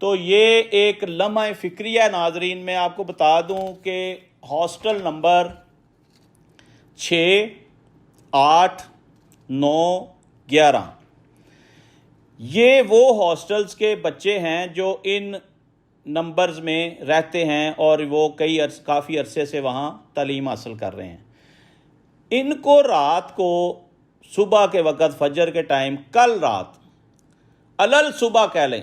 تو یہ ایک لمحہ فکریہ ناظرین، میں آپ کو بتا دوں کہ ہاسٹل نمبر 6، 8، 9، 11 یہ وہ ہاسٹلز کے بچے ہیں جو ان نمبرز میں رہتے ہیں اور وہ کافی عرصے سے وہاں تعلیم حاصل کر رہے ہیں۔ ان کو رات کو صبح کے وقت فجر کے ٹائم، کل رات علل صبح کہہ لیں،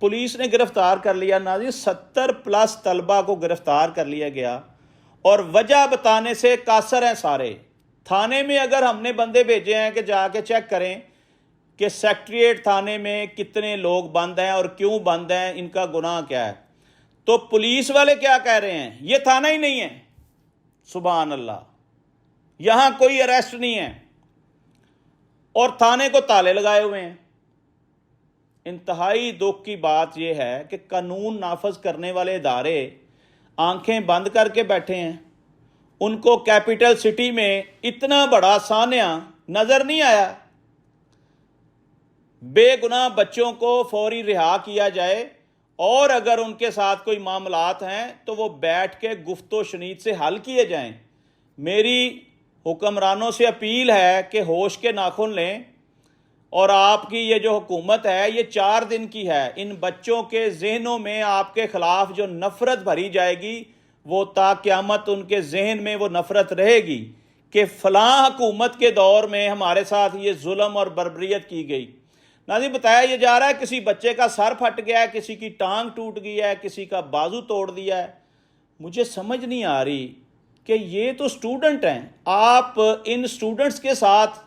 پولیس نے گرفتار کر لیا۔ ناظرین 70+ طلبہ کو گرفتار کر لیا گیا اور وجہ بتانے سے قاصر ہیں سارے۔ تھانے میں اگر ہم نے بندے بھیجے ہیں کہ جا کے چیک کریں کہ سیکٹریٹ تھانے میں کتنے لوگ بند ہیں اور کیوں بند ہیں، ان کا گناہ کیا ہے، تو پولیس والے کیا کہہ رہے ہیں، یہ تھانہ ہی نہیں ہے۔ سبحان اللہ، یہاں کوئی اریسٹ نہیں ہے اور تھانے کو تالے لگائے ہوئے ہیں۔ انتہائی دکھ کی بات یہ ہے کہ قانون نافذ کرنے والے ادارے آنکھیں بند کر کے بیٹھے ہیں۔ ان کو کیپٹل سٹی میں اتنا بڑا سانحہ نظر نہیں آیا۔ بے گناہ بچوں کو فوری رہا کیا جائے، اور اگر ان کے ساتھ کوئی معاملات ہیں تو وہ بیٹھ کے گفت و شنید سے حل کیے جائیں۔ میری حکمرانوں سے اپیل ہے کہ ہوش کے ناخن لیں، اور آپ کی یہ جو حکومت ہے یہ 4 دن کی ہے۔ ان بچوں کے ذہنوں میں آپ کے خلاف جو نفرت بھری جائے گی، وہ تا قیامت ان کے ذہن میں وہ نفرت رہے گی کہ فلاں حکومت کے دور میں ہمارے ساتھ یہ ظلم اور بربریت کی گئی۔ ناظرین بتایا یہ جا رہا ہے کسی بچے کا سر پھٹ گیا ہے، کسی کی ٹانگ ٹوٹ گئی ہے، کسی کا بازو توڑ دیا ہے۔ مجھے سمجھ نہیں آ رہی کہ یہ تو سٹوڈنٹ ہیں، آپ ان سٹوڈنٹس کے ساتھ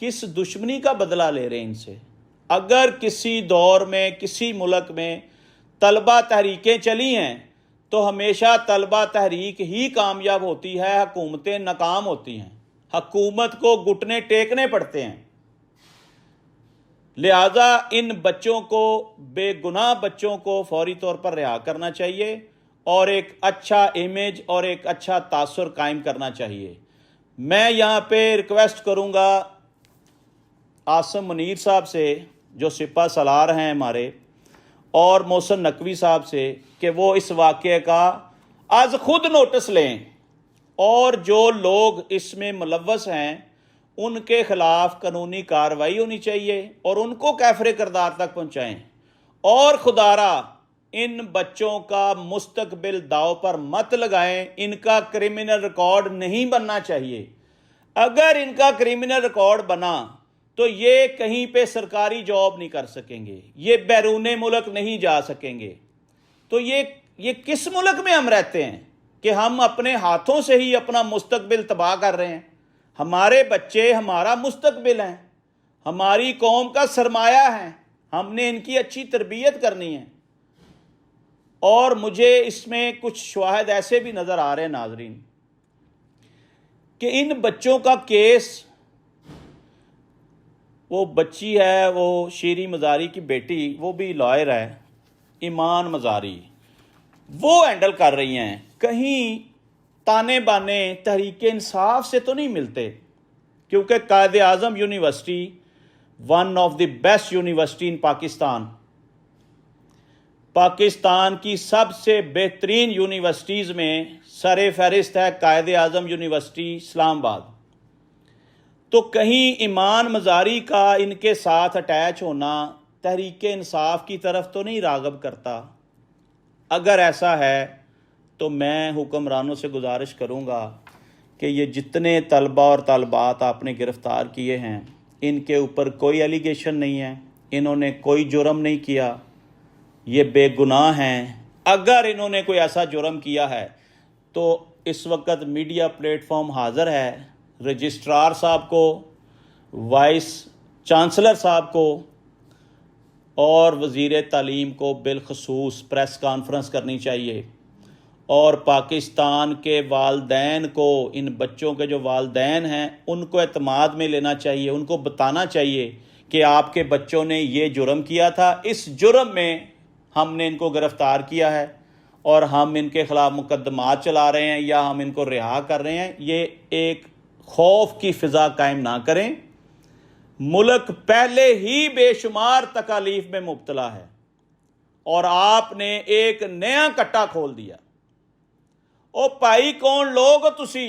کس دشمنی کا بدلہ لے رہے ہیں ان سے؟ اگر کسی دور میں کسی ملک میں طلبہ تحریکیں چلی ہیں تو ہمیشہ طلبہ تحریک ہی کامیاب ہوتی ہے، حکومتیں ناکام ہوتی ہیں، حکومت کو گھٹنے ٹیکنے پڑتے ہیں۔ لہذا ان بچوں کو، بے گناہ بچوں کو فوری طور پر رہا کرنا چاہیے اور ایک اچھا امیج اور ایک اچھا تاثر قائم کرنا چاہیے۔ میں یہاں پہ ریکویسٹ کروں گا عاصم منیر صاحب سے جو سپہ سالار ہیں ہمارے، اور محسن نقوی صاحب سے کہ وہ اس واقعے کا از خود نوٹس لیں، اور جو لوگ اس میں ملوث ہیں ان کے خلاف قانونی کارروائی ہونی چاہیے اور ان کو کیفر کردار تک پہنچائیں، اور خدارا ان بچوں کا مستقبل داؤ پر مت لگائیں۔ ان کا کرمنل ریکارڈ نہیں بننا چاہیے۔ اگر ان کا کرمنل ریکارڈ بنا تو یہ کہیں پہ سرکاری جاب نہیں کر سکیں گے، یہ بیرون ملک نہیں جا سکیں گے۔ تو یہ کس ملک میں ہم رہتے ہیں کہ ہم اپنے ہاتھوں سے ہی اپنا مستقبل تباہ کر رہے ہیں؟ ہمارے بچے ہمارا مستقبل ہیں، ہماری قوم کا سرمایہ ہیں، ہم نے ان کی اچھی تربیت کرنی ہے۔ اور مجھے اس میں کچھ شواہد ایسے بھی نظر آ رہے ہیں ناظرین کہ ان بچوں کا کیس، وہ بچی ہے، وہ شیری مزاری کی بیٹی، وہ بھی لائر ہے، ایمان مزاری، وہ ہینڈل کر رہی ہیں۔ کہیں تانے بانے تحریک انصاف سے تو نہیں ملتے، کیونکہ Quaid-e-Azam university one of the best university in Pakistan کی سب سے بہترین یونیورسٹیز میں سر فہرست ہے قائد اعظم یونیورسٹی اسلام آباد۔ تو کہیں ایمان مزاری کا ان کے ساتھ اٹیچ ہونا تحریک انصاف کی طرف تو نہیں راغب کرتا؟ اگر ایسا ہے تو میں حکمرانوں سے گزارش کروں گا کہ یہ جتنے طلبہ اور طالبات آپ نے گرفتار کیے ہیں، ان کے اوپر کوئی ایلیگیشن نہیں ہے، انہوں نے کوئی جرم نہیں کیا، یہ بے گناہ ہیں۔ اگر انہوں نے کوئی ایسا جرم کیا ہے تو اس وقت میڈیا پلیٹ فارم حاضر ہے، رجسٹرار صاحب کو، وائس چانسلر صاحب کو اور وزیر تعلیم کو بالخصوص پریس کانفرنس کرنی چاہیے، اور پاکستان کے والدین کو، ان بچوں کے جو والدین ہیں ان کو اعتماد میں لینا چاہیے، ان کو بتانا چاہیے کہ آپ کے بچوں نے یہ جرم کیا تھا، اس جرم میں ہم نے ان کو گرفتار کیا ہے اور ہم ان کے خلاف مقدمات چلا رہے ہیں یا ہم ان کو رہا کر رہے ہیں۔ یہ ایک خوف کی فضا قائم نہ کریں۔ ملک پہلے ہی بے شمار تکالیف میں مبتلا ہے، اور آپ نے ایک نیا کٹا کھول دیا۔ او بھائی کون لوگ ہو تسی؟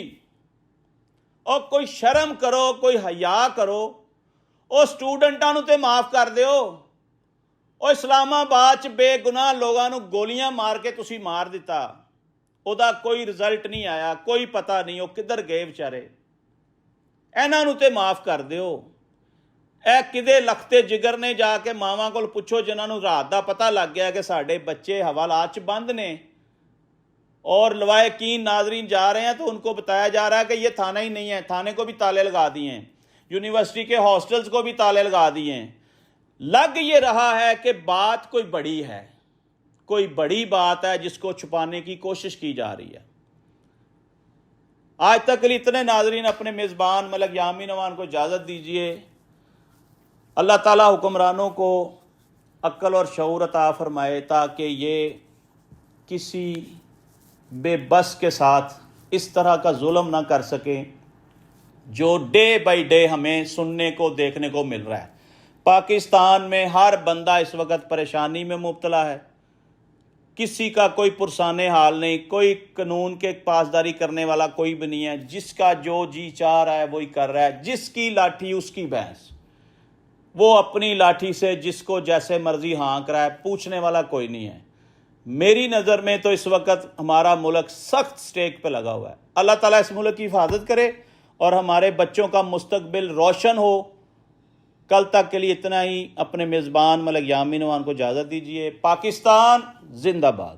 او کوئی شرم کرو، کوئی حیا کرو۔ او سٹوڈنٹاں نوں تے معاف کر دیو۔ او اسلام آباد چ بے گناہ لوگاں نوں گولیاں مار کے تسی مار دیتا، او دا کوئی رزلٹ نہیں آیا، کوئی پتہ نہیں او کدھر گئے بیچارے۔ انہاں نوں تے معاف کر دیو۔ اے کدے لختے جگر نے جا کے ماواں کول پوچھو جنہاں نوں رات دا پتہ لگ گیا کہ ساڈے بچے حوالات چ بند نے، اور لوائقین ناظرین جا رہے ہیں تو ان کو بتایا جا رہا ہے کہ یہ تھانہ ہی نہیں ہے، تھانے کو بھی تالے لگا دیے ہیں، یونیورسٹی کے ہاسٹلز کو بھی تالے لگا دیے ہیں۔ لگ یہ رہا ہے کہ بات کوئی بڑی ہے، کوئی بڑی بات ہے جس کو چھپانے کی کوشش کی جا رہی ہے۔ آج تک کے لیے اتنے ناظرین، اپنے میزبان ملک یامین امان کو اجازت دیجیے۔ اللہ تعالیٰ حکمرانوں کو عقل اور شعور عطا فرمائے تاکہ یہ کسی بے بس کے ساتھ اس طرح کا ظلم نہ کر سکیں جو ڈے بائی ڈے ہمیں سننے کو دیکھنے کو مل رہا ہے۔ پاکستان میں ہر بندہ اس وقت پریشانی میں مبتلا ہے، کسی کا کوئی پرسان حال نہیں، کوئی قانون کے پاسداری کرنے والا کوئی بھی نہیں ہے، جس کا جو جی چاہ رہا ہے وہی کر رہا ہے، جس کی لاٹھی اس کی بھینس، وہ اپنی لاٹھی سے جس کو جیسے مرضی ہانک رہا ہے، پوچھنے والا کوئی نہیں ہے۔ میری نظر میں تو اس وقت ہمارا ملک سخت سٹیک پہ لگا ہوا ہے۔ اللہ تعالیٰ اس ملک کی حفاظت کرے اور ہمارے بچوں کا مستقبل روشن ہو۔ کل تک کے لیے اتنا ہی۔ اپنے میزبان ملک یامین امان کو اجازت دیجیے۔ پاکستان زندہ باد۔